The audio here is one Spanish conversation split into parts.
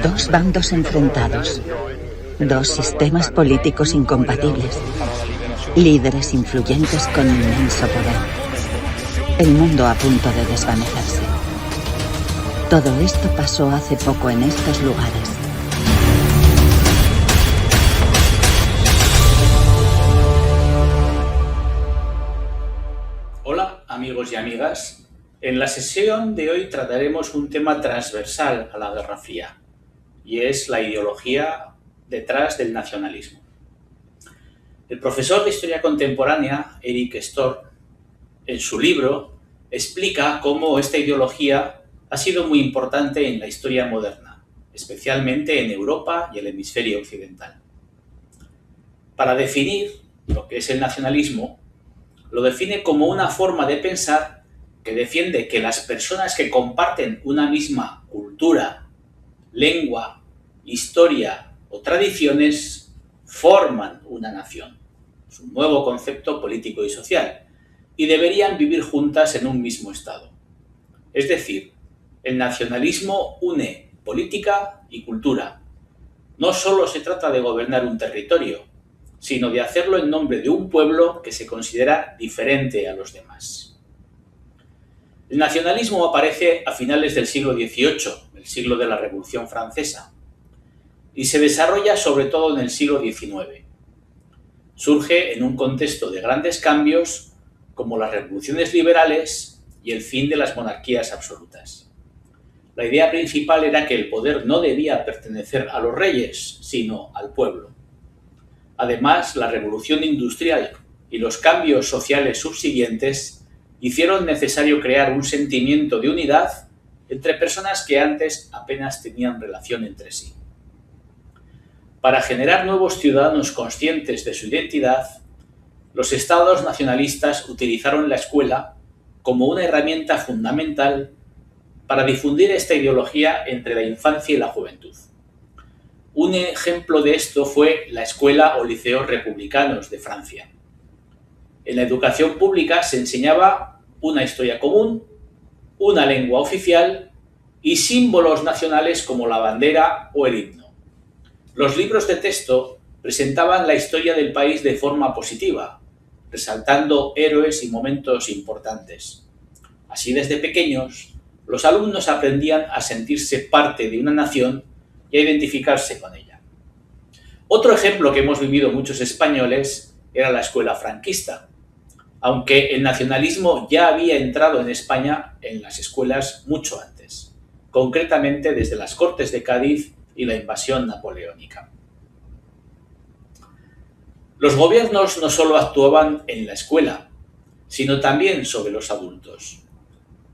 Dos bandos enfrentados, dos sistemas políticos incompatibles, líderes influyentes con inmenso poder. El mundo a punto de desvanecerse. Todo esto pasó hace poco en estos lugares. Hola amigos y amigas, en la sesión de hoy trataremos un tema transversal a la Guerra Fría y es la ideología detrás del nacionalismo. El profesor de Historia Contemporánea, Erik Storr, en su libro explica cómo esta ideología ha sido muy importante en la historia moderna, especialmente en Europa y el hemisferio occidental. Para definir lo que es el nacionalismo, lo define como una forma de pensar que defiende que las personas que comparten una misma cultura, lengua, historia o tradiciones forman una nación. Es un nuevo concepto político y social y deberían vivir juntas en un mismo estado. Es decir, el nacionalismo une política y cultura. No solo se trata de gobernar un territorio, sino de hacerlo en nombre de un pueblo que se considera diferente a los demás. El nacionalismo aparece a finales del siglo XVIII, el siglo de la Revolución Francesa, y se desarrolla sobre todo en el siglo XIX. Surge en un contexto de grandes cambios como las revoluciones liberales y el fin de las monarquías absolutas. La idea principal era que el poder no debía pertenecer a los reyes, sino al pueblo. Además, la revolución industrial y los cambios sociales subsiguientes hicieron necesario crear un sentimiento de unidad entre personas que antes apenas tenían relación entre sí. Para generar nuevos ciudadanos conscientes de su identidad, los estados nacionalistas utilizaron la escuela como una herramienta fundamental para difundir esta ideología entre la infancia y la juventud. Un ejemplo de esto fue la escuela o liceos republicanos de Francia. En la educación pública se enseñaba una historia común, una lengua oficial y símbolos nacionales como la bandera o el himno. Los libros de texto presentaban la historia del país de forma positiva, resaltando héroes y momentos importantes. Así, desde pequeños, los alumnos aprendían a sentirse parte de una nación y a identificarse con ella. Otro ejemplo que hemos vivido muchos españoles era la escuela franquista, aunque el nacionalismo ya había entrado en España en las escuelas mucho antes, concretamente desde las Cortes de Cádiz y la invasión napoleónica. Los gobiernos no solo actuaban en la escuela, sino también sobre los adultos.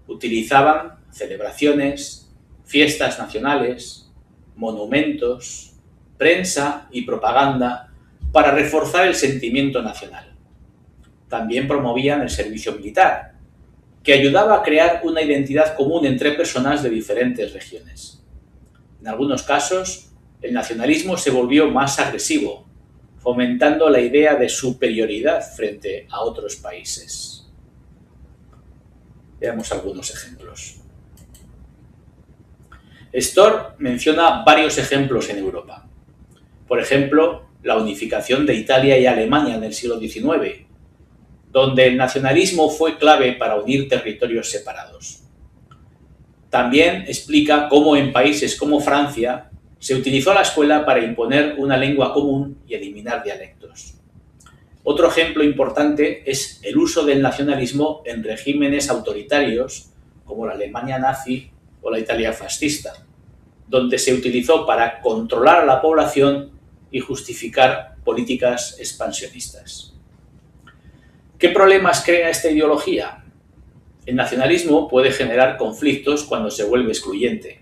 Utilizaban celebraciones, fiestas nacionales, monumentos, prensa y propaganda para reforzar el sentimiento nacional. También promovían el servicio militar, que ayudaba a crear una identidad común entre personas de diferentes regiones. En algunos casos, el nacionalismo se volvió más agresivo, fomentando la idea de superioridad frente a otros países. Veamos algunos ejemplos. Storr menciona varios ejemplos en Europa. Por ejemplo, la unificación de Italia y Alemania en el siglo XIX, donde el nacionalismo fue clave para unir territorios separados. También explica cómo en países como Francia se utilizó la escuela para imponer una lengua común y eliminar dialectos. Otro ejemplo importante es el uso del nacionalismo en regímenes autoritarios como la Alemania nazi o la Italia fascista, donde se utilizó para controlar a la población y justificar políticas expansionistas. ¿Qué problemas crea esta ideología? El nacionalismo puede generar conflictos cuando se vuelve excluyente.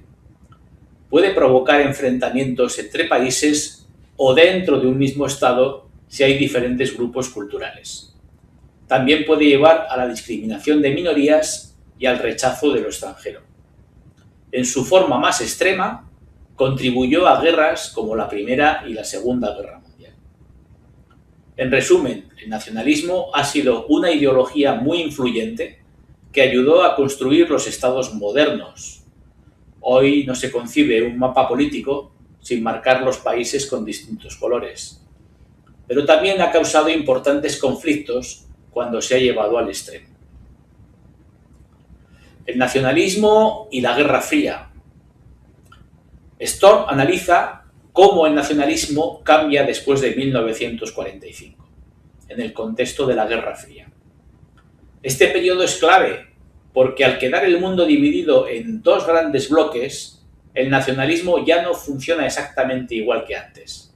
Puede provocar enfrentamientos entre países o dentro de un mismo estado si hay diferentes grupos culturales. También puede llevar a la discriminación de minorías y al rechazo de lo extranjero. En su forma más extrema, contribuyó a guerras como la Primera y la Segunda Guerra Mundial. En resumen, el nacionalismo ha sido una ideología muy influyente que ayudó a construir los estados modernos. Hoy no se concibe un mapa político sin marcar los países con distintos colores. Pero también ha causado importantes conflictos cuando se ha llevado al extremo. El nacionalismo y la Guerra Fría. Storm analiza cómo el nacionalismo cambia después de 1945, en el contexto de la Guerra Fría. Este periodo es clave porque al quedar el mundo dividido en dos grandes bloques, el nacionalismo ya no funciona exactamente igual que antes,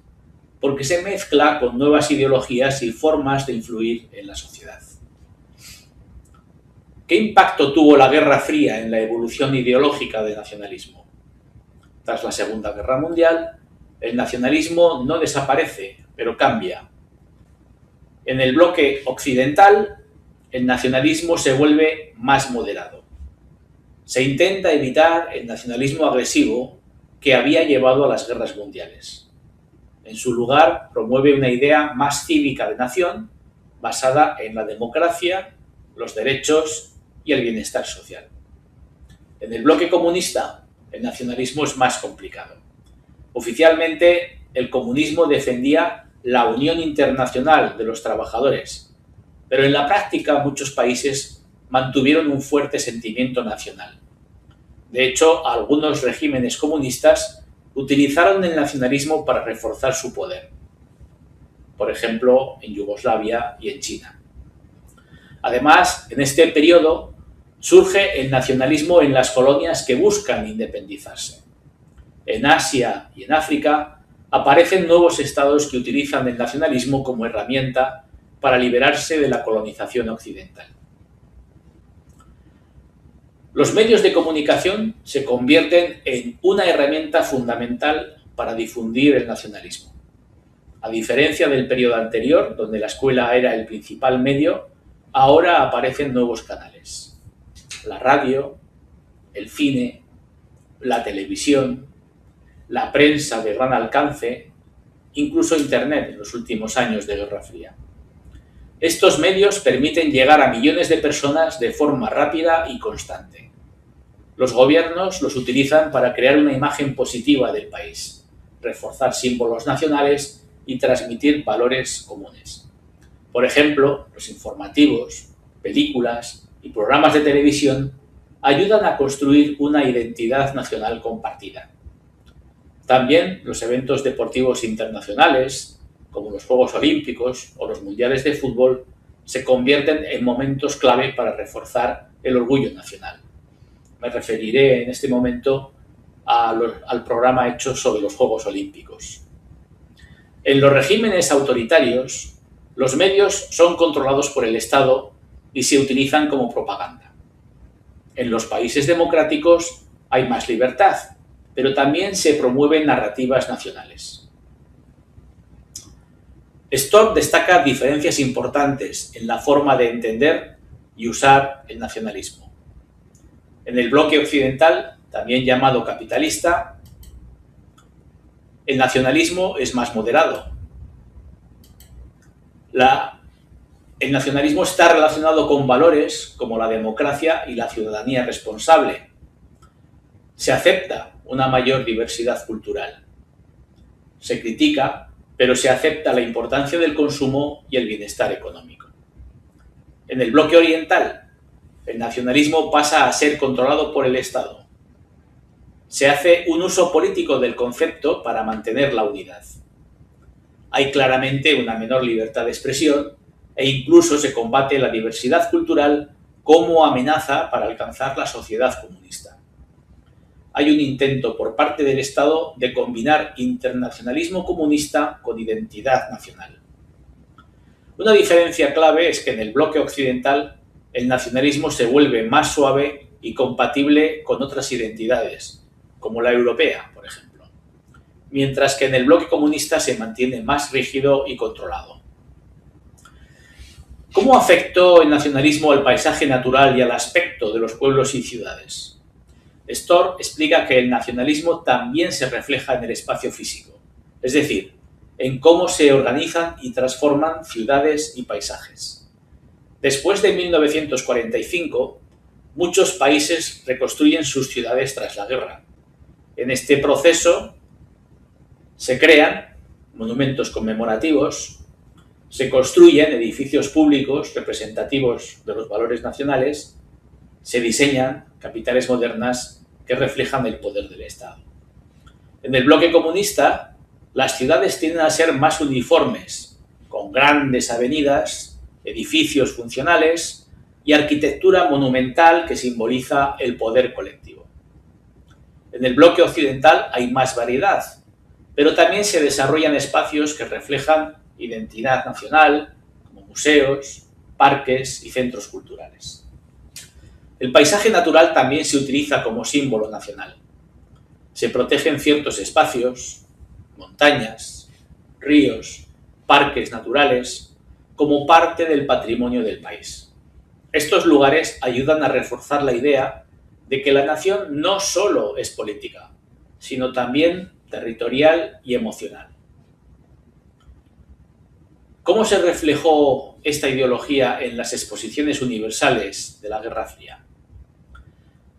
porque se mezcla con nuevas ideologías y formas de influir en la sociedad. ¿Qué impacto tuvo la Guerra Fría en la evolución ideológica del nacionalismo? Tras la Segunda Guerra Mundial, el nacionalismo no desaparece, pero cambia. En el bloque occidental, el nacionalismo se vuelve más moderado. Se intenta evitar el nacionalismo agresivo que había llevado a las guerras mundiales. En su lugar, promueve una idea más cívica de nación, basada en la democracia, los derechos y el bienestar social. En el bloque comunista, el nacionalismo es más complicado. Oficialmente, el comunismo defendía la unión internacional de los trabajadores, pero en la práctica muchos países mantuvieron un fuerte sentimiento nacional. De hecho, algunos regímenes comunistas utilizaron el nacionalismo para reforzar su poder. Por ejemplo, en Yugoslavia y en China. Además, en este periodo surge el nacionalismo en las colonias que buscan independizarse. En Asia y en África aparecen nuevos estados que utilizan el nacionalismo como herramienta para liberarse de la colonización occidental. Los medios de comunicación se convierten en una herramienta fundamental para difundir el nacionalismo. A diferencia del periodo anterior, donde la escuela era el principal medio, ahora aparecen nuevos canales. La radio, el cine, la televisión, la prensa de gran alcance, incluso Internet en los últimos años de Guerra Fría. Estos medios permiten llegar a millones de personas de forma rápida y constante. Los gobiernos los utilizan para crear una imagen positiva del país, reforzar símbolos nacionales y transmitir valores comunes. Por ejemplo, los informativos, películas y programas de televisión ayudan a construir una identidad nacional compartida. También los eventos deportivos internacionales, como los Juegos Olímpicos o los Mundiales de Fútbol, se convierten en momentos clave para reforzar el orgullo nacional. Me referiré en este momento al programa hecho sobre los Juegos Olímpicos. En los regímenes autoritarios, los medios son controlados por el Estado y se utilizan como propaganda. En los países democráticos hay más libertad, pero también se promueven narrativas nacionales. Storm destaca diferencias importantes en la forma de entender y usar el nacionalismo. En el bloque occidental, también llamado capitalista, el nacionalismo es más moderado. El nacionalismo está relacionado con valores como la democracia y la ciudadanía responsable. Se acepta una mayor diversidad cultural. Se critica, pero se acepta la importancia del consumo y el bienestar económico. En el bloque oriental, el nacionalismo pasa a ser controlado por el Estado. Se hace un uso político del concepto para mantener la unidad. Hay claramente una menor libertad de expresión e incluso se combate la diversidad cultural como amenaza para alcanzar la sociedad comunista. Hay un intento por parte del Estado de combinar internacionalismo comunista con identidad nacional. Una diferencia clave es que en el bloque occidental el nacionalismo se vuelve más suave y compatible con otras identidades, como la europea, por ejemplo, mientras que en el bloque comunista se mantiene más rígido y controlado. ¿Cómo afectó el nacionalismo al paisaje natural y al aspecto de los pueblos y ciudades? Storm explica que el nacionalismo también se refleja en el espacio físico, es decir, en cómo se organizan y transforman ciudades y paisajes. Después de 1945, muchos países reconstruyen sus ciudades tras la guerra. En este proceso se crean monumentos conmemorativos, se construyen edificios públicos representativos de los valores nacionales, se diseñan capitales modernas que reflejan el poder del Estado. En el bloque comunista, las ciudades tienden a ser más uniformes, con grandes avenidas, edificios funcionales y arquitectura monumental que simboliza el poder colectivo. En el bloque occidental hay más variedad, pero también se desarrollan espacios que reflejan identidad nacional, como museos, parques y centros culturales. El paisaje natural también se utiliza como símbolo nacional. Se protegen ciertos espacios, montañas, ríos, parques naturales, como parte del patrimonio del país. Estos lugares ayudan a reforzar la idea de que la nación no solo es política, sino también territorial y emocional. ¿Cómo se reflejó esta ideología en las exposiciones universales de la Guerra Fría?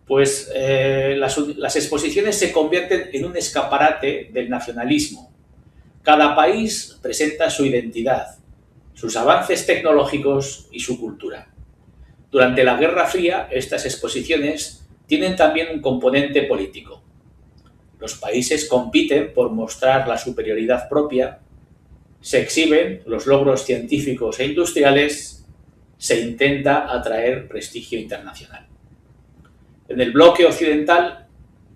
Pues las exposiciones se convierten en un escaparate del nacionalismo. Cada país presenta su identidad, sus avances tecnológicos y su cultura. Durante la Guerra Fría, estas exposiciones tienen también un componente político. Los países compiten por mostrar la superioridad propia, se exhiben los logros científicos e industriales, se intenta atraer prestigio internacional. En el bloque occidental,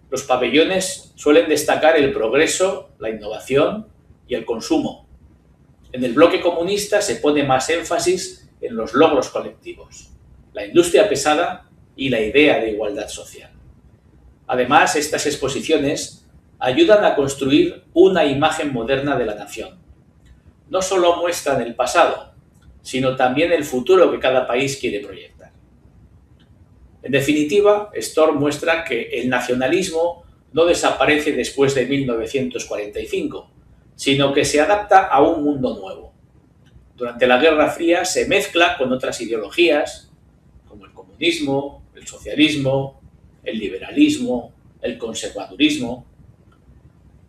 los pabellones suelen destacar el progreso, la innovación y el consumo. En el bloque comunista se pone más énfasis en los logros colectivos, la industria pesada y la idea de igualdad social. Además, estas exposiciones ayudan a construir una imagen moderna de la nación. No solo muestran el pasado, sino también el futuro que cada país quiere proyectar. En definitiva, Storr muestra que el nacionalismo no desaparece después de 1945, sino que se adapta a un mundo nuevo. Durante la Guerra Fría se mezcla con otras ideologías, como el comunismo, el socialismo, el liberalismo, el conservadurismo.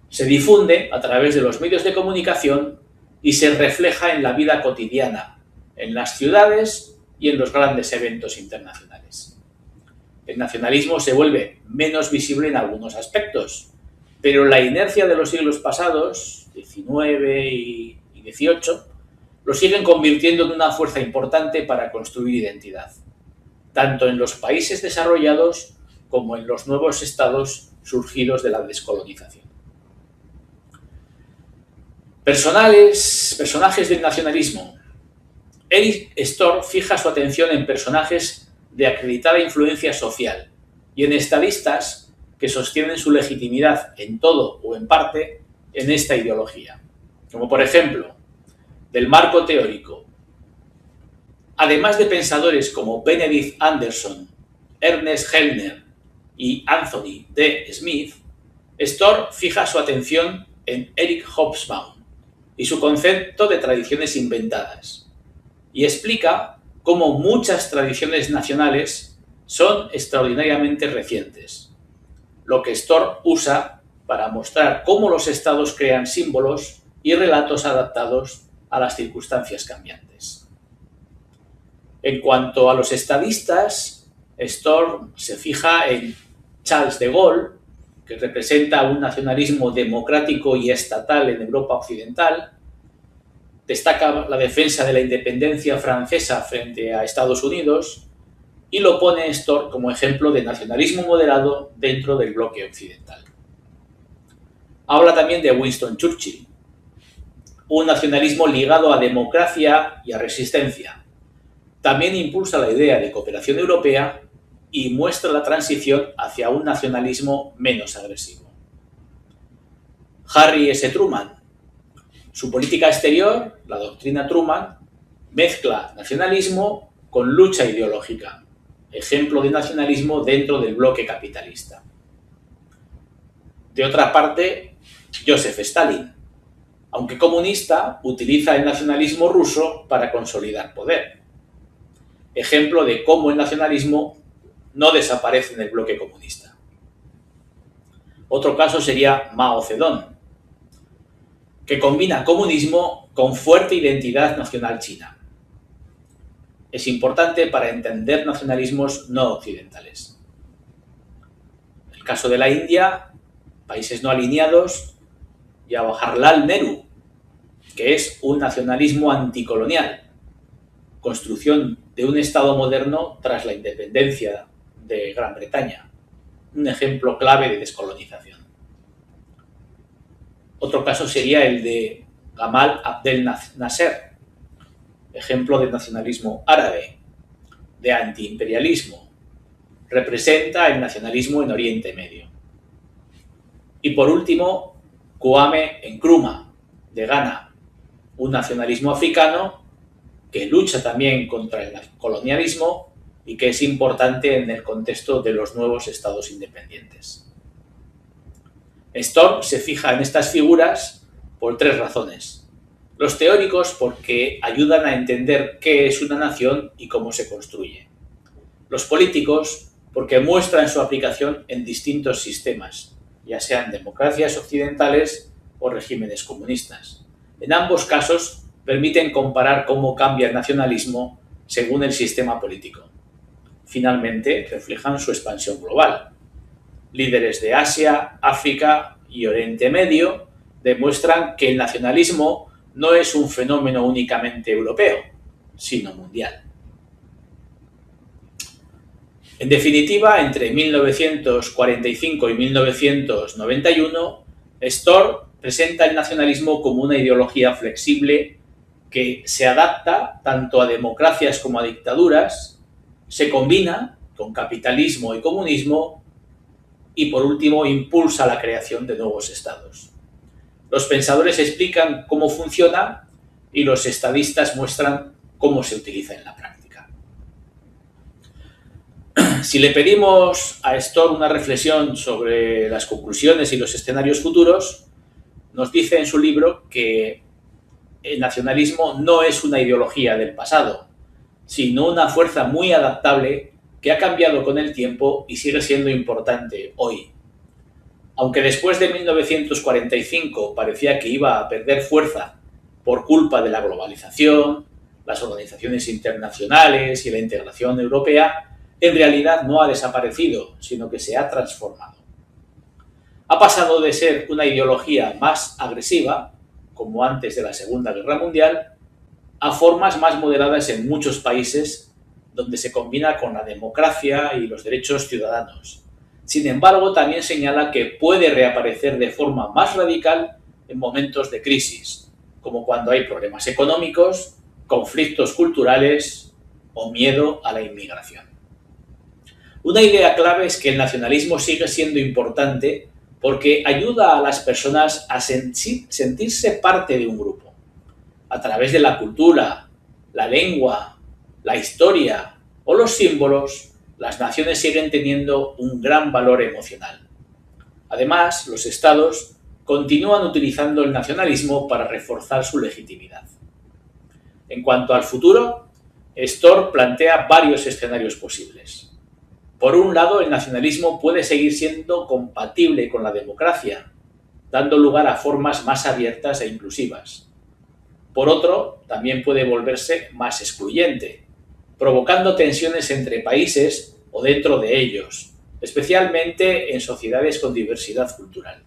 Se difunde a través de los medios de comunicación y se refleja en la vida cotidiana, en las ciudades y en los grandes eventos internacionales. El nacionalismo se vuelve menos visible en algunos aspectos, pero la inercia de los siglos pasados, XIX y XVIII, lo siguen convirtiendo en una fuerza importante para construir identidad, tanto en los países desarrollados como en los nuevos estados surgidos de la descolonización. Personajes del nacionalismo. Erik Storr fija su atención en personajes de acreditada influencia social y en estadistas que sostienen su legitimidad en todo o en parte en esta ideología, como por ejemplo, del marco teórico. Además de pensadores como Benedict Anderson, Ernest Gellner y Anthony D. Smith, Storr fija su atención en Eric Hobsbawm y su concepto de tradiciones inventadas, y explica cómo muchas tradiciones nacionales son extraordinariamente recientes, lo que Storr usa para mostrar cómo los estados crean símbolos y relatos adaptados a las circunstancias cambiantes. En cuanto a los estadistas, Storr se fija en Charles de Gaulle, que representa un nacionalismo democrático y estatal en Europa occidental. Destaca la defensa de la independencia francesa frente a Estados Unidos y lo pone Storr como ejemplo de nacionalismo moderado dentro del bloque occidental. Habla también de Winston Churchill, un nacionalismo ligado a democracia y a resistencia. También impulsa la idea de cooperación europea y muestra la transición hacia un nacionalismo menos agresivo. Harry S. Truman. Su política exterior, la doctrina Truman, mezcla nacionalismo con lucha ideológica, ejemplo de nacionalismo dentro del bloque capitalista. De otra parte, Joseph Stalin, aunque comunista, utiliza el nacionalismo ruso para consolidar poder. Ejemplo de cómo el nacionalismo no desaparece en el bloque comunista. Otro caso sería Mao Zedong, que combina comunismo con fuerte identidad nacional china. Es importante para entender nacionalismos no occidentales. El caso de la India, países no alineados, y a Jawaharlal Nehru, que es un nacionalismo anticolonial, construcción de un Estado moderno tras la independencia de Gran Bretaña, un ejemplo clave de descolonización. Otro caso sería el de Gamal Abdel Nasser, ejemplo de nacionalismo árabe, de antiimperialismo, representa el nacionalismo en Oriente Medio. Y por último, Kwame Nkrumah, de Ghana, un nacionalismo africano que lucha también contra el colonialismo y que es importante en el contexto de los nuevos estados independientes. Storm se fija en estas figuras por tres razones. Los teóricos porque ayudan a entender qué es una nación y cómo se construye. Los políticos porque muestran su aplicación en distintos sistemas, ya sean democracias occidentales o regímenes comunistas. En ambos casos permiten comparar cómo cambia el nacionalismo según el sistema político. Finalmente, reflejan su expansión global. Líderes de Asia, África y Oriente Medio demuestran que el nacionalismo no es un fenómeno únicamente europeo, sino mundial. En definitiva, entre 1945 y 1991, Storr presenta el nacionalismo como una ideología flexible que se adapta tanto a democracias como a dictaduras, se combina con capitalismo y comunismo y, por último, impulsa la creación de nuevos estados. Los pensadores explican cómo funciona y los estadistas muestran cómo se utiliza en la práctica. Si le pedimos a Storr una reflexión sobre las conclusiones y los escenarios futuros, nos dice en su libro que el nacionalismo no es una ideología del pasado, sino una fuerza muy adaptable que ha cambiado con el tiempo y sigue siendo importante hoy. Aunque después de 1945 parecía que iba a perder fuerza por culpa de la globalización, las organizaciones internacionales y la integración europea, en realidad no ha desaparecido, sino que se ha transformado. Ha pasado de ser una ideología más agresiva, como antes de la Segunda Guerra Mundial, a formas más moderadas en muchos países donde se combina con la democracia y los derechos ciudadanos. Sin embargo, también señala que puede reaparecer de forma más radical en momentos de crisis, como cuando hay problemas económicos, conflictos culturales o miedo a la inmigración. Una idea clave es que el nacionalismo sigue siendo importante porque ayuda a las personas a sentirse parte de un grupo. A través de la cultura, la lengua, la historia o los símbolos, las naciones siguen teniendo un gran valor emocional. Además, los estados continúan utilizando el nacionalismo para reforzar su legitimidad. En cuanto al futuro, Storr plantea varios escenarios posibles. Por un lado, el nacionalismo puede seguir siendo compatible con la democracia, dando lugar a formas más abiertas e inclusivas. Por otro, también puede volverse más excluyente, provocando tensiones entre países o dentro de ellos, especialmente en sociedades con diversidad cultural.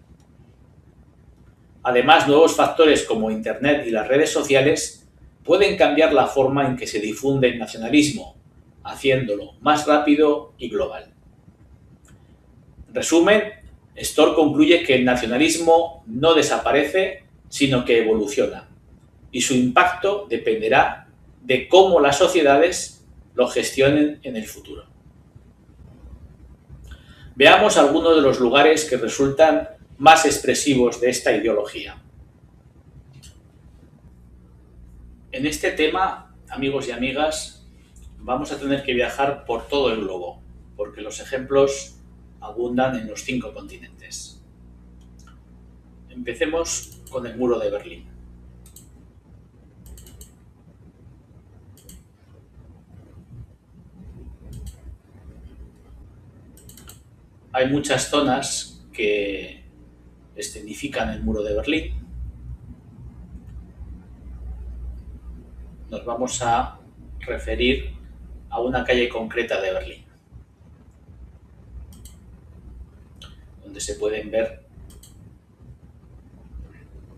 Además, nuevos factores como Internet y las redes sociales pueden cambiar la forma en que se difunde el nacionalismo, haciéndolo más rápido y global. En resumen, Storr concluye que el nacionalismo no desaparece, sino que evoluciona, y su impacto dependerá de cómo las sociedades lo gestionen en el futuro. Veamos algunos de los lugares que resultan más expresivos de esta ideología. En este tema, amigos y amigas, vamos a tener que viajar por todo el globo, porque los ejemplos abundan en los 5 continentes. Empecemos con el muro de Berlín. hay muchas zonas que escenifican el muro de Berlín. Nos vamos a referir a una calle concreta de Berlín, donde se pueden ver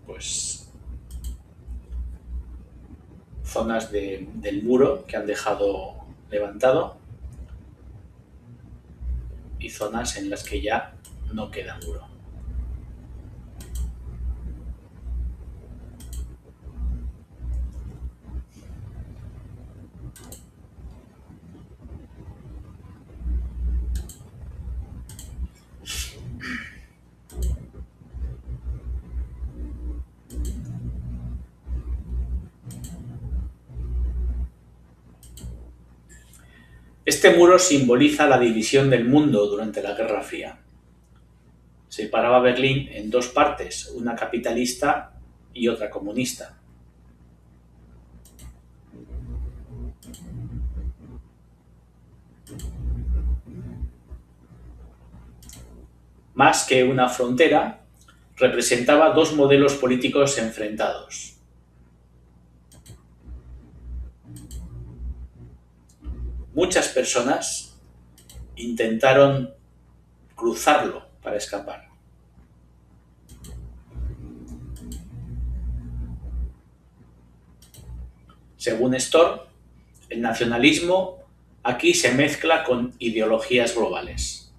pues zonas del muro que han dejado levantado y zonas en las que ya no queda muro. Este muro simboliza la división del mundo durante la Guerra Fría. Separaba Berlín en dos partes, una capitalista y otra comunista. Más que una frontera, representaba dos modelos políticos enfrentados. Muchas personas intentaron cruzarlo para escapar. Según Storr, el nacionalismo aquí se mezcla con ideologías globales.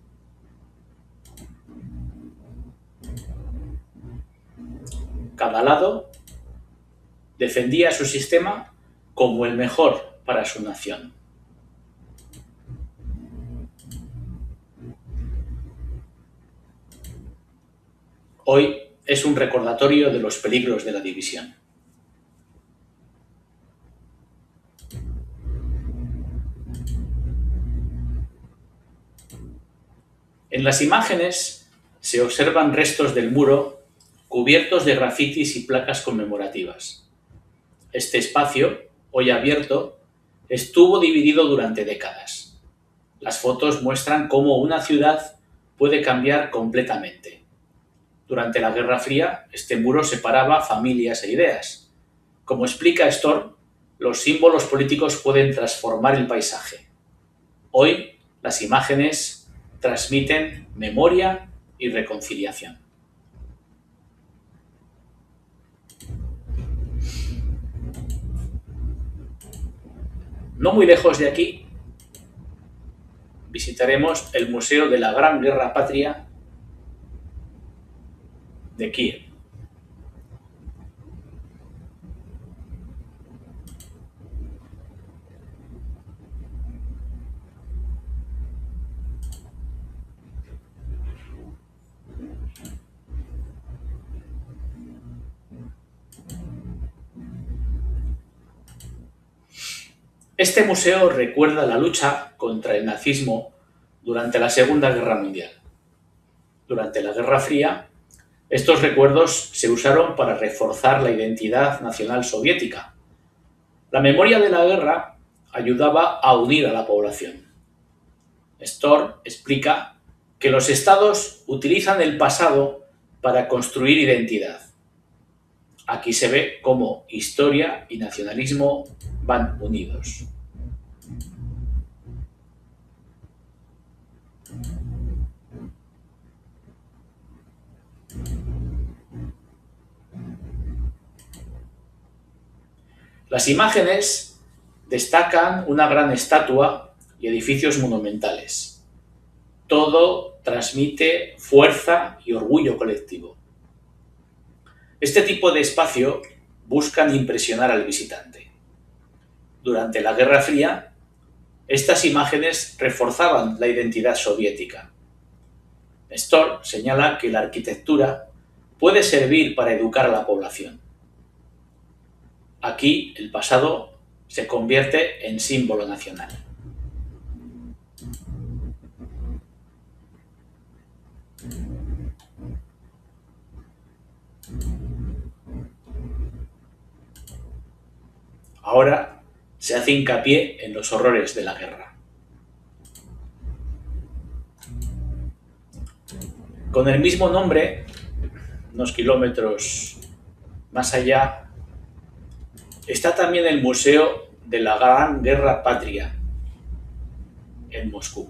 Cada lado defendía su sistema como el mejor para su nación. Hoy es un recordatorio de los peligros de la división. En las imágenes se observan restos del muro cubiertos de grafitis y placas conmemorativas. Este espacio, hoy abierto, estuvo dividido durante décadas. Las fotos muestran cómo una ciudad puede cambiar completamente. Durante la Guerra Fría, este muro separaba familias e ideas. Como explica Storr, los símbolos políticos pueden transformar el paisaje. Hoy, las imágenes transmiten memoria y reconciliación. No muy lejos de aquí, visitaremos el Museo de la Gran Guerra Patria de Kiev. Este museo recuerda la lucha contra el nazismo durante la Segunda Guerra Mundial. Durante la Guerra Fría, estos recuerdos se usaron para reforzar la identidad nacional soviética. La memoria de la guerra ayudaba a unir a la población. Storr explica que los estados utilizan el pasado para construir identidad. Aquí se ve cómo historia y nacionalismo van unidos. Las imágenes destacan una gran estatua y edificios monumentales. Todo transmite fuerza y orgullo colectivo. Este tipo de espacio buscan impresionar al visitante. Durante la Guerra Fría, estas imágenes reforzaban la identidad soviética. Storr señala que la arquitectura puede servir para educar a la población. Aquí el pasado se convierte en símbolo nacional. Ahora se hace hincapié en los horrores de la guerra. Con el mismo nombre, unos kilómetros más allá, está también el Museo de la Gran Guerra Patria en Moscú.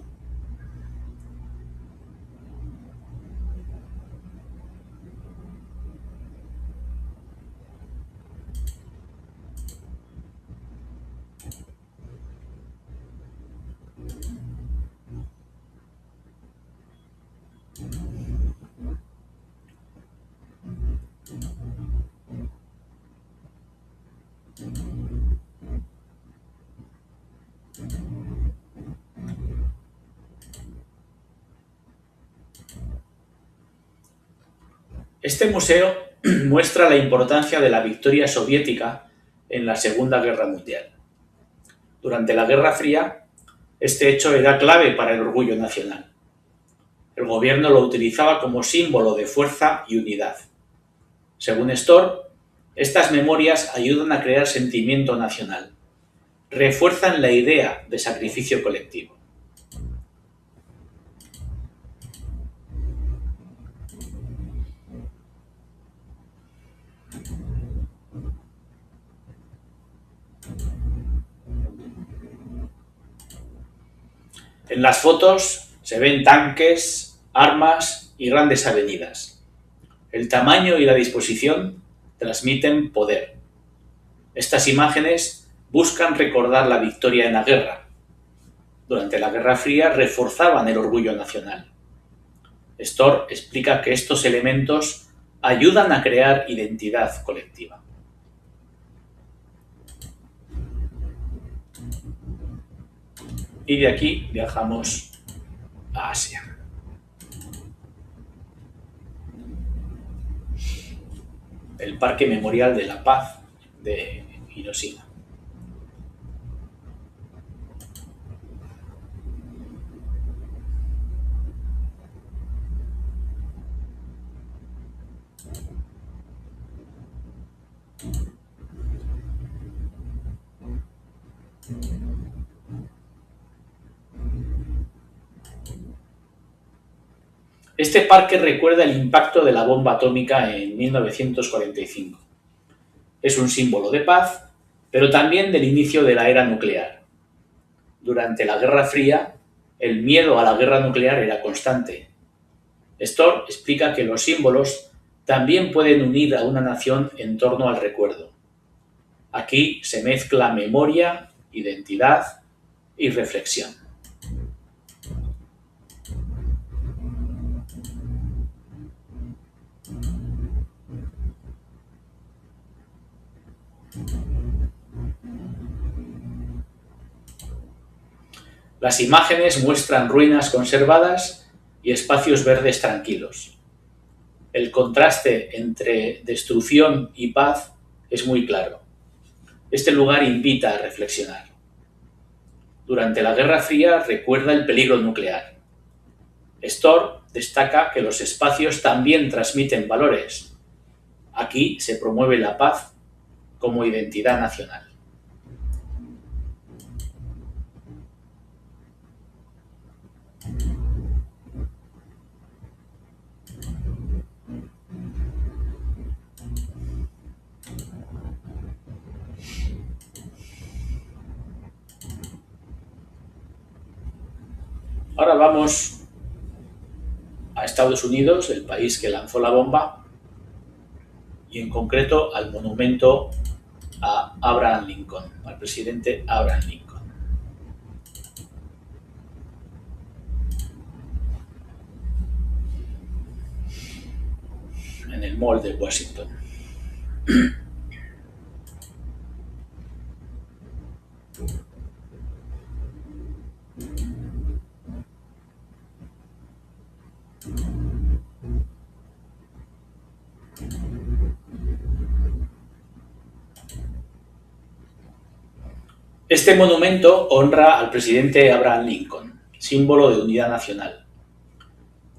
Este museo muestra la importancia de la victoria soviética en la Segunda Guerra Mundial. Durante la Guerra Fría, este hecho era clave para el orgullo nacional. El gobierno lo utilizaba como símbolo de fuerza y unidad. Según Storr, estas memorias ayudan a crear sentimiento nacional, refuerzan la idea de sacrificio colectivo. En las fotos se ven tanques, armas y grandes avenidas. El tamaño y la disposición transmiten poder. Estas imágenes buscan recordar la victoria en la guerra. Durante la Guerra Fría reforzaban el orgullo nacional. Storr explica que estos elementos ayudan a crear identidad colectiva. Y de aquí viajamos a Asia. El Parque Memorial de la Paz de Hiroshima. Este parque recuerda el impacto de la bomba atómica en 1945. Es un símbolo de paz, pero también del inicio de la era nuclear. Durante la Guerra Fría, el miedo a la guerra nuclear era constante. Storr explica que los símbolos también pueden unir a una nación en torno al recuerdo. Aquí se mezcla memoria, identidad y reflexión. Las imágenes muestran ruinas conservadas y espacios verdes tranquilos. El contraste entre destrucción y paz es muy claro. Este lugar invita a reflexionar. Durante la Guerra Fría recuerda el peligro nuclear. Storr destaca que los espacios también transmiten valores. Aquí se promueve la paz como identidad nacional. Ahora vamos a Estados Unidos, el país que lanzó la bomba, y en concreto al monumento a Abraham Lincoln, al presidente Abraham Lincoln. En el Mall de Washington. Este monumento honra al presidente Abraham Lincoln, símbolo de unidad nacional.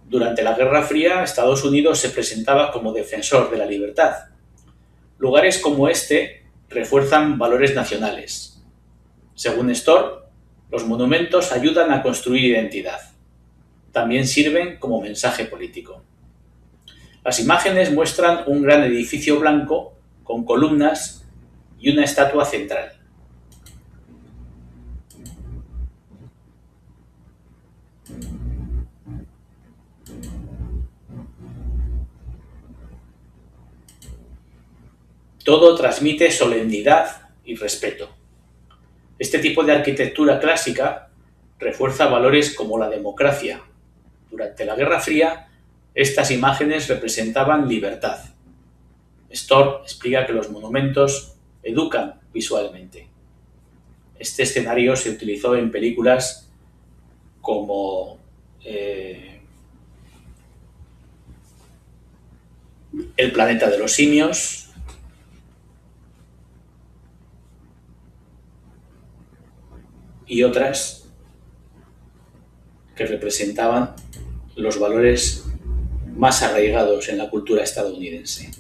Durante la Guerra Fría, Estados Unidos se presentaba como defensor de la libertad. Lugares como este refuerzan valores nacionales. Según Storr, los monumentos ayudan a construir identidad. También sirven como mensaje político. Las imágenes muestran un gran edificio blanco con columnas y una estatua central. Todo transmite solemnidad y respeto. Este tipo de arquitectura clásica refuerza valores como la democracia. Durante la Guerra Fría, estas imágenes representaban libertad. Storm explica que los monumentos educan visualmente. Este escenario se utilizó en películas como El planeta de los simios, y otras que representaban los valores más arraigados en la cultura estadounidense.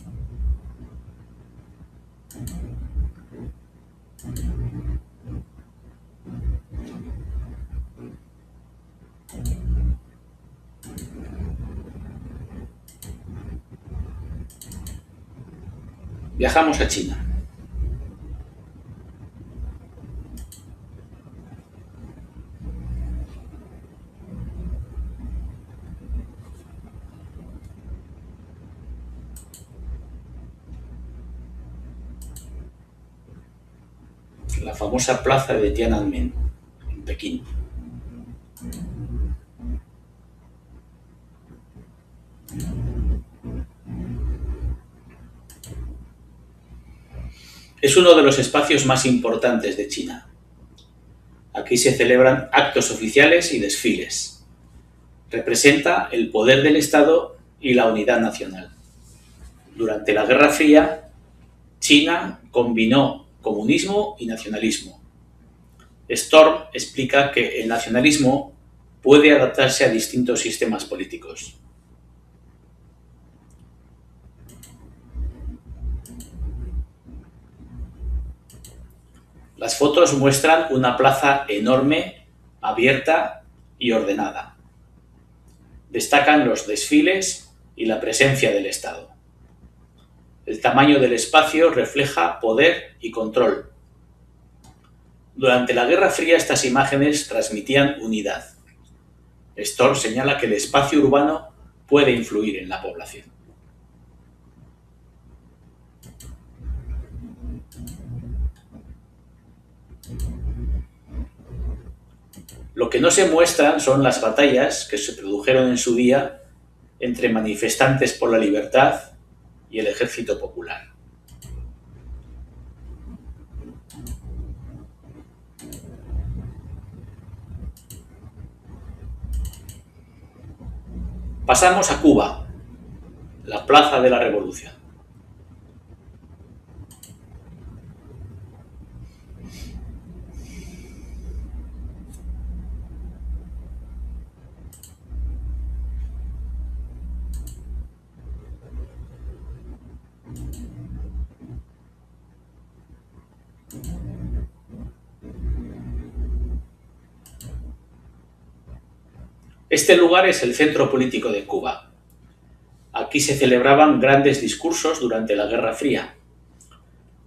Viajamos a China. La famosa plaza de Tiananmen, en Pekín. Es uno de los espacios más importantes de China. Aquí se celebran actos oficiales y desfiles. Representa el poder del Estado y la unidad nacional. Durante la Guerra Fría, China combinó comunismo y nacionalismo. Storm explica que el nacionalismo puede adaptarse a distintos sistemas políticos. Las fotos muestran una plaza enorme, abierta y ordenada. Destacan los desfiles y la presencia del Estado. El tamaño del espacio refleja poder y control. Durante la Guerra Fría estas imágenes transmitían unidad. Storr señala que el espacio urbano puede influir en la población. Lo que no se muestran son las batallas que se produjeron en su día entre manifestantes por la libertad y el ejército popular. Pasamos a Cuba, la Plaza de la Revolución. Este lugar es el centro político de Cuba. Aquí se celebraban grandes discursos durante la Guerra Fría.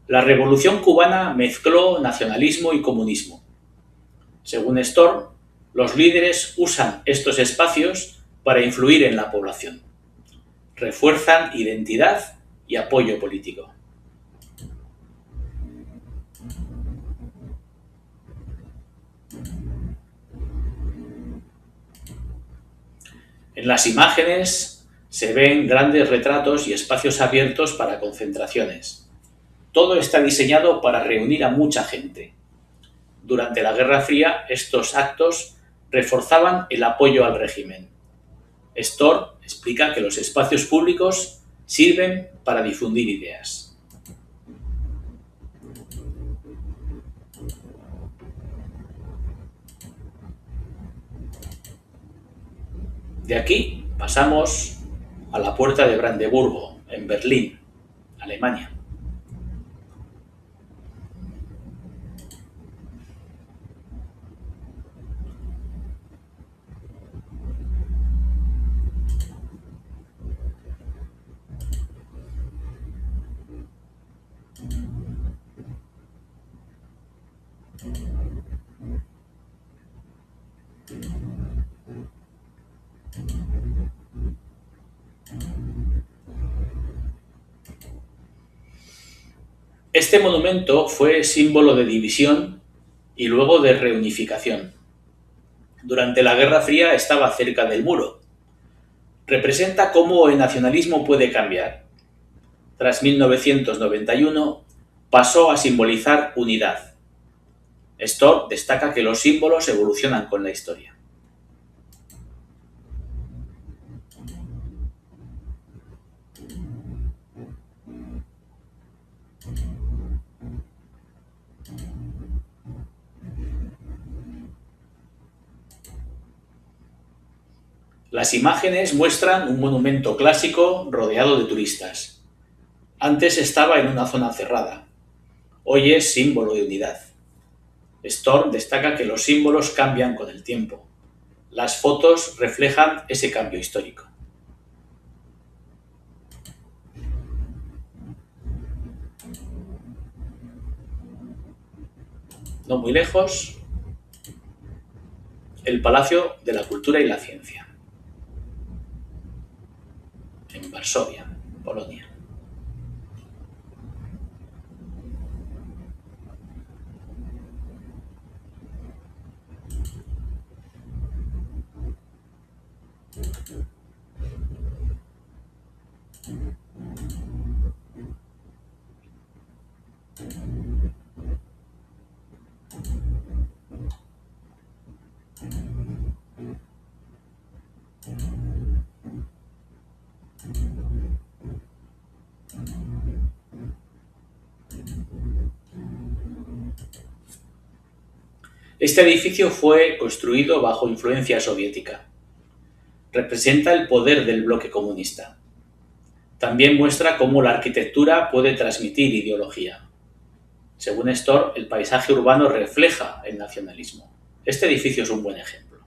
La Revolución cubana mezcló nacionalismo y comunismo. Según Storm, los líderes usan estos espacios para influir en la población. Refuerzan identidad y apoyo político. En las imágenes se ven grandes retratos y espacios abiertos para concentraciones. Todo está diseñado para reunir a mucha gente. Durante la Guerra Fría, estos actos reforzaban el apoyo al régimen. Storr explica que los espacios públicos sirven para difundir ideas. De aquí pasamos a la Puerta de Brandeburgo, en Berlín, Alemania. Este monumento fue símbolo de división y luego de reunificación. Durante la Guerra Fría estaba cerca del muro. Representa cómo el nacionalismo puede cambiar. Tras 1991 pasó a simbolizar unidad. Storr destaca que los símbolos evolucionan con la historia. Las imágenes muestran un monumento clásico rodeado de turistas. Antes estaba en una zona cerrada. Hoy es símbolo de unidad. Storr destaca que los símbolos cambian con el tiempo. Las fotos reflejan ese cambio histórico. No muy lejos, el Palacio de la Cultura y la Ciencia, en Varsovia, Polonia. Este edificio fue construido bajo influencia soviética. Representa el poder del bloque comunista. También muestra cómo la arquitectura puede transmitir ideología. Según Storr, el paisaje urbano refleja el nacionalismo. Este edificio es un buen ejemplo.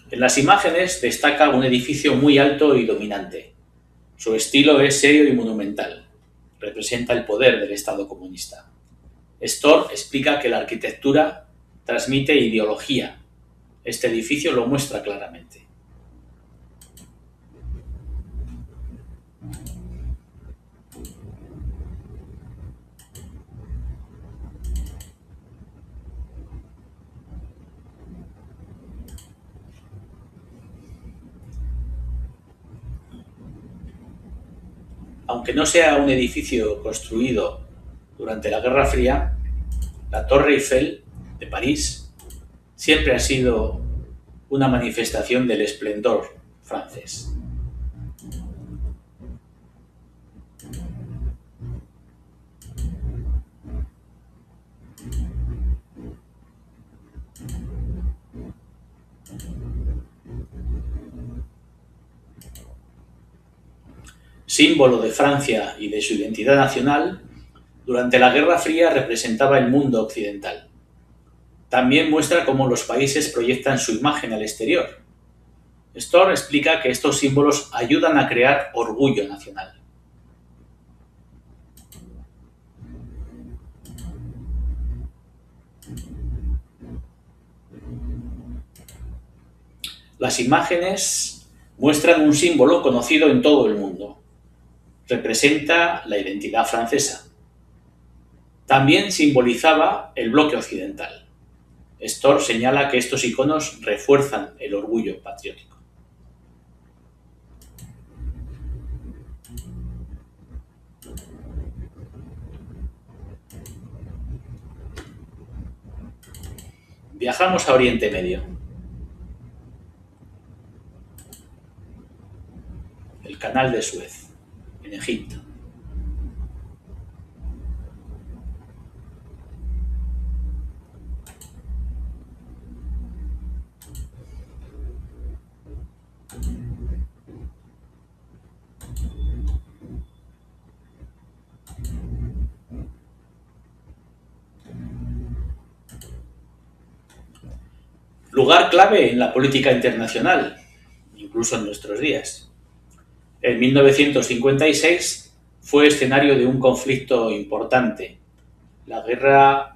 En las imágenes destaca un edificio muy alto y dominante. Su estilo es serio y monumental. Representa el poder del Estado comunista. Storr explica que la arquitectura transmite ideología. Este edificio lo muestra claramente. Aunque no sea un edificio construido durante la Guerra Fría, la Torre Eiffel de París siempre ha sido una manifestación del esplendor francés. Símbolo de Francia y de su identidad nacional, durante la Guerra Fría representaba el mundo occidental. También muestra cómo los países proyectan su imagen al exterior. Storr explica que estos símbolos ayudan a crear orgullo nacional. Las imágenes muestran un símbolo conocido en todo el mundo. Representa la identidad francesa. También simbolizaba el bloque occidental. Storr señala que estos iconos refuerzan el orgullo patriótico. Viajamos a Oriente Medio. El Canal de Suez, en Egipto. Lugar clave en la política internacional, incluso en nuestros días. En 1956 fue escenario de un conflicto importante, la guerra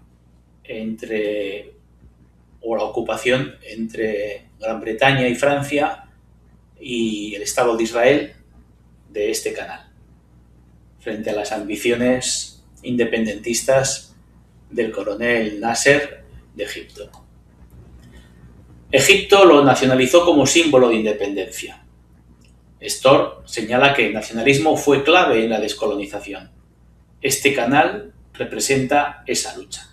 o la ocupación entre Gran Bretaña y Francia y el Estado de Israel de este canal, frente a las ambiciones independentistas del coronel Nasser de Egipto. Egipto lo nacionalizó como símbolo de independencia. Storr señala que el nacionalismo fue clave en la descolonización. Este canal representa esa lucha.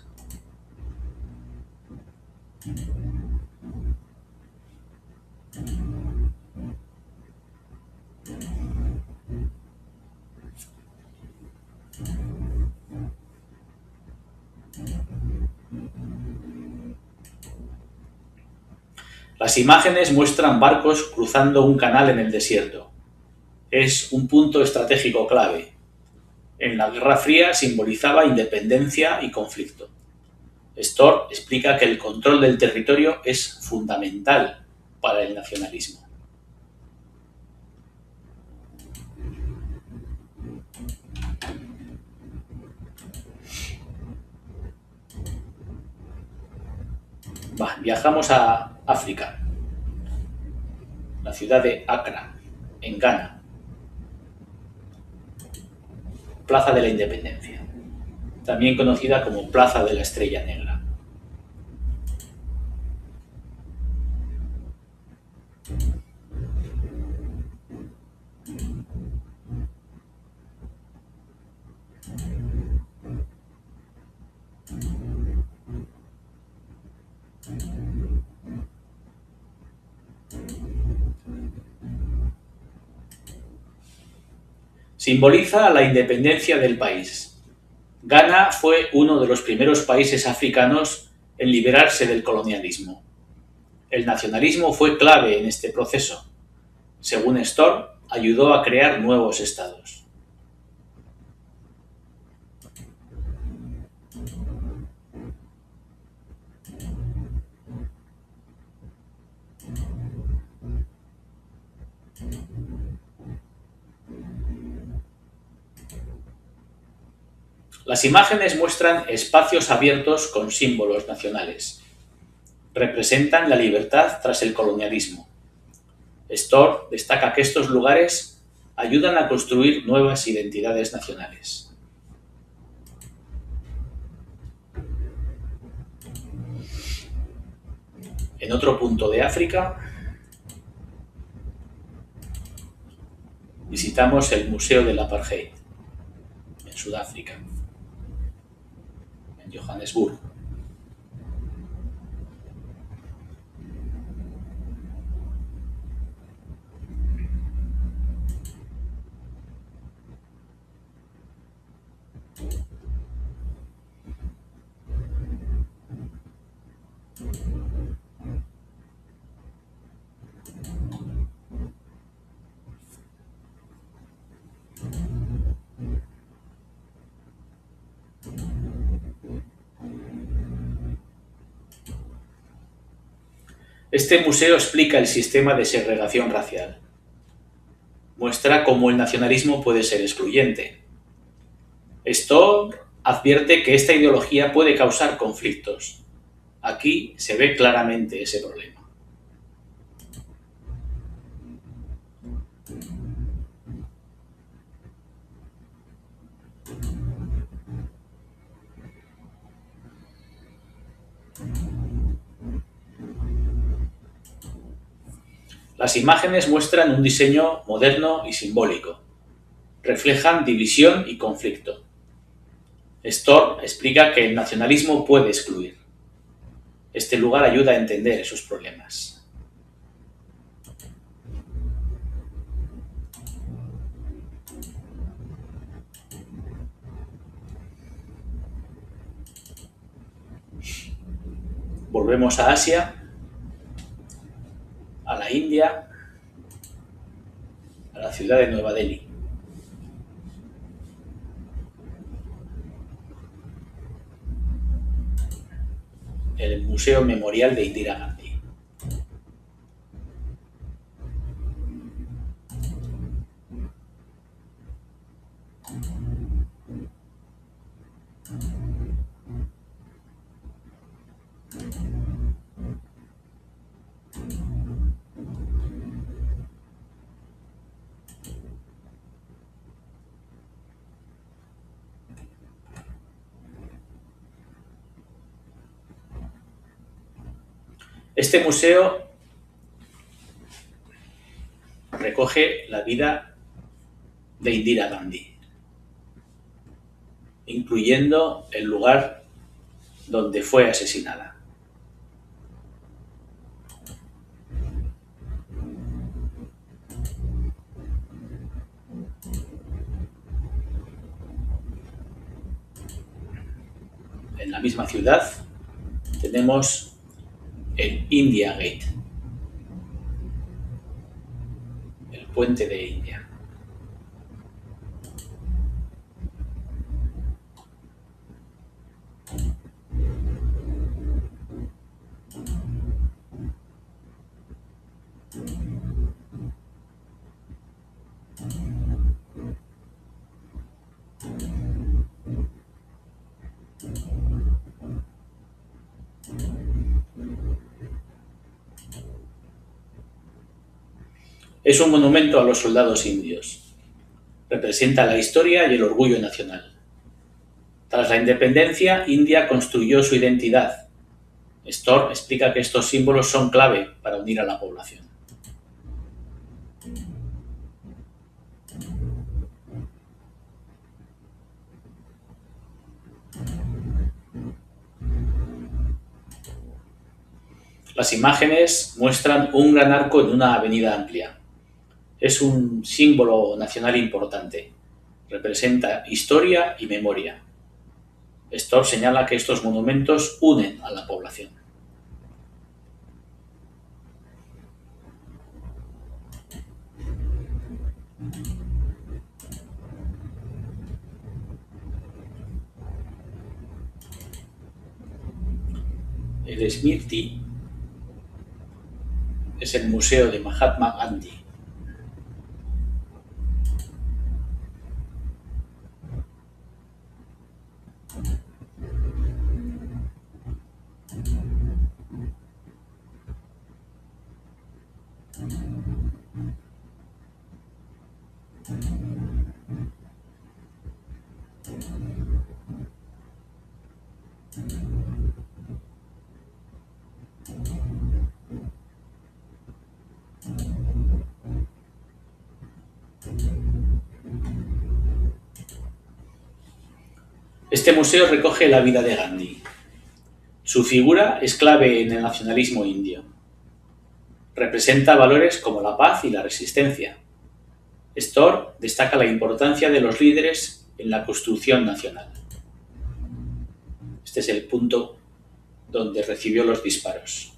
Las imágenes muestran barcos cruzando un canal en el desierto. Es un punto estratégico clave. En la Guerra Fría simbolizaba independencia y conflicto. Storr explica que el control del territorio es fundamental para el nacionalismo. Viajamos a África, la ciudad de Accra, en Ghana, Plaza de la Independencia, también conocida como Plaza de la Estrella Negra. Simboliza la independencia del país. Ghana fue uno de los primeros países africanos en liberarse del colonialismo. El nacionalismo fue clave en este proceso. Según Storr, ayudó a crear nuevos estados. Las imágenes muestran espacios abiertos con símbolos nacionales. Representan la libertad tras el colonialismo. Storr destaca que estos lugares ayudan a construir nuevas identidades nacionales. En otro punto de África, visitamos el Museo del Apartheid, en Sudáfrica, en Johannesburgo. Este museo explica el sistema de segregación racial. Muestra cómo el nacionalismo puede ser excluyente. Storr advierte que esta ideología puede causar conflictos. Aquí se ve claramente ese problema. Las imágenes muestran un diseño moderno y simbólico. Reflejan división y conflicto. Storr explica que el nacionalismo puede excluir. Este lugar ayuda a entender esos problemas. Volvemos a Asia, a la India, a la ciudad de Nueva Delhi. El Museo Memorial de Indira Gandhi. Este museo recoge la vida de Indira Gandhi, incluyendo el lugar donde fue asesinada. En la misma ciudad tenemos el India Gate, el puente de India. Es un monumento a los soldados indios. Representa la historia y el orgullo nacional. Tras la independencia, India construyó su identidad. Storr explica que estos símbolos son clave para unir a la población. Las imágenes muestran un gran arco en una avenida amplia. Es un símbolo nacional importante. Representa historia y memoria. Storr señala que estos monumentos unen a la población. El Smriti es el museo de Mahatma Gandhi. Este museo recoge la vida de Gandhi. Su figura es clave en el nacionalismo indio. Representa valores como la paz y la resistencia. Storr destaca la importancia de los líderes en la construcción nacional. Este es el punto donde recibió los disparos.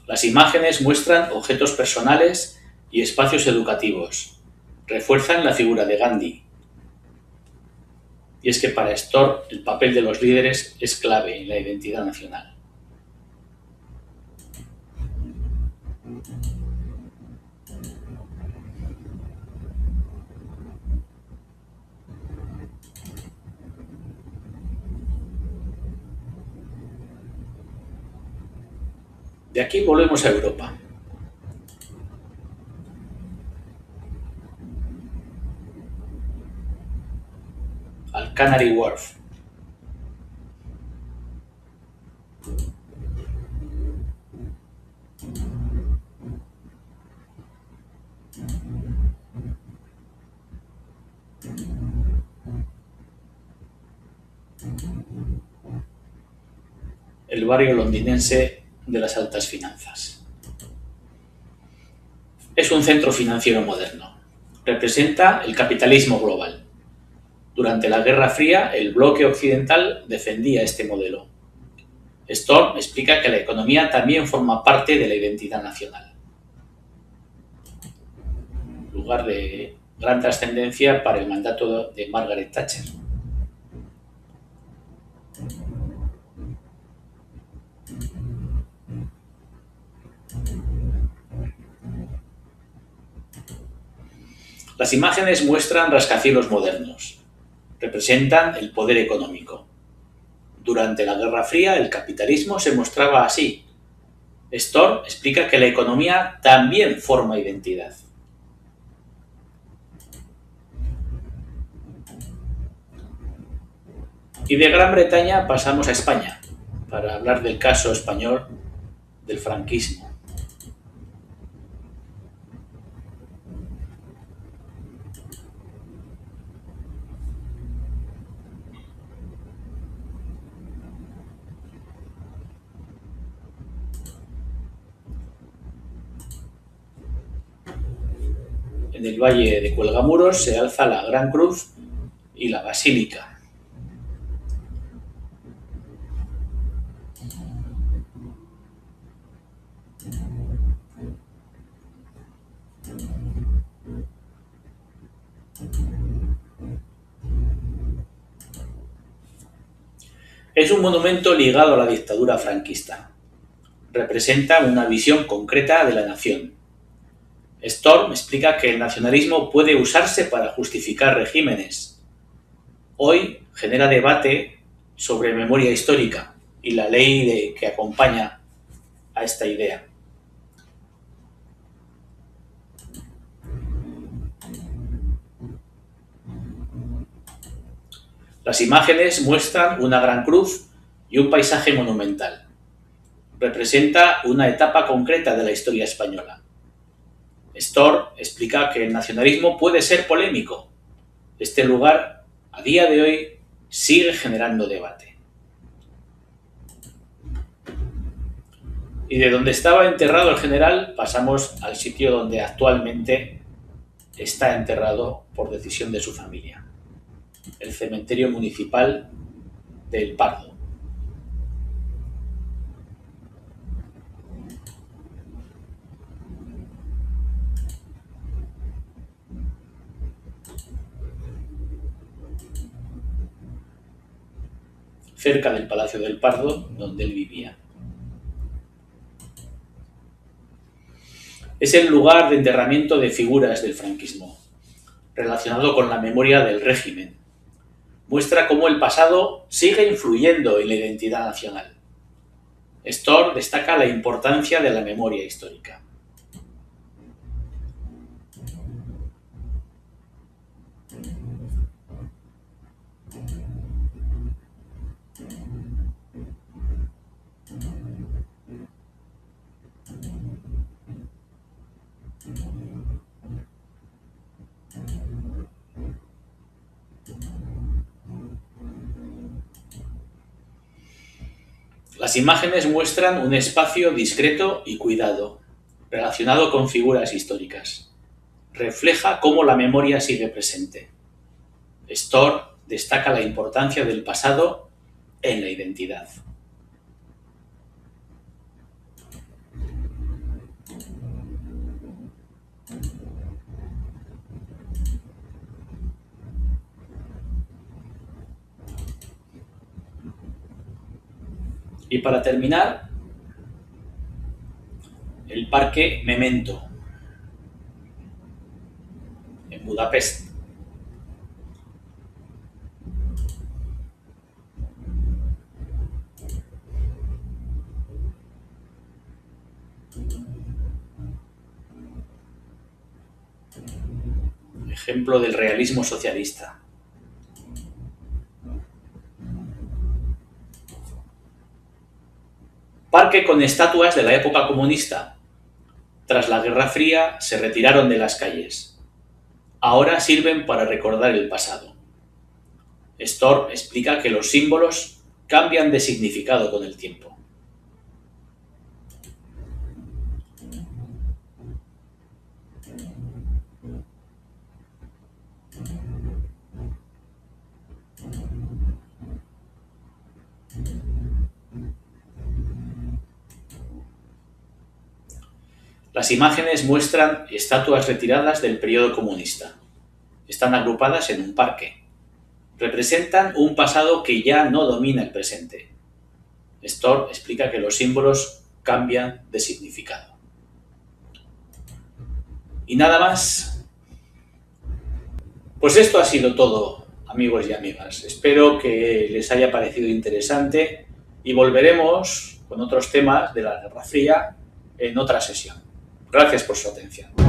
Las imágenes muestran objetos personales y espacios educativos. Refuerzan la figura de Gandhi. Y es que para Storr el papel de los líderes es clave en la identidad nacional. De aquí volvemos a Europa. Al Canary Wharf. El barrio londinense de las altas finanzas. Es un centro financiero moderno. Representa el capitalismo global. Durante la Guerra Fría, el bloque occidental defendía este modelo. Storr explica que la economía también forma parte de la identidad nacional. Lugar de gran trascendencia para el mandato de Margaret Thatcher. Las imágenes muestran rascacielos modernos. Representan el poder económico. Durante la Guerra Fría, el capitalismo se mostraba así. Storr explica que la economía también forma identidad. Y de Gran Bretaña pasamos a España, para hablar del caso español del franquismo. En el valle de Cuelgamuros se alza la Gran Cruz y la Basílica. Es un monumento ligado a la dictadura franquista. Representa una visión concreta de la nación. Storr explica que el nacionalismo puede usarse para justificar regímenes. Hoy genera debate sobre memoria histórica y la ley que acompaña a esta idea. Las imágenes muestran una gran cruz y un paisaje monumental. Representa una etapa concreta de la historia española. Storr explica que el nacionalismo puede ser polémico. Este lugar, a día de hoy, sigue generando debate. Y de donde estaba enterrado el general pasamos al sitio donde actualmente está enterrado por decisión de su familia, el cementerio municipal del Pardo. Cerca del Palacio del Pardo, donde él vivía. Es el lugar de enterramiento de figuras del franquismo, relacionado con la memoria del régimen. Muestra cómo el pasado sigue influyendo en la identidad nacional. Storr destaca la importancia de la memoria histórica. Las imágenes muestran un espacio discreto y cuidado, relacionado con figuras históricas. Refleja cómo la memoria sigue presente. Storr destaca la importancia del pasado en la identidad. Y para terminar, el Parque Memento, en Budapest. Ejemplo del realismo socialista. Parque con estatuas de la época comunista. Tras la Guerra Fría se retiraron de las calles. Ahora sirven para recordar el pasado. Storr explica que los símbolos cambian de significado con el tiempo. Las imágenes muestran estatuas retiradas del periodo comunista. Están agrupadas en un parque. Representan un pasado que ya no domina el presente. Storr explica que los símbolos cambian de significado. Y nada más. Pues esto ha sido todo, amigos y amigas. Espero que les haya parecido interesante y volveremos con otros temas de la Guerra Fría en otra sesión. Gracias por su atención.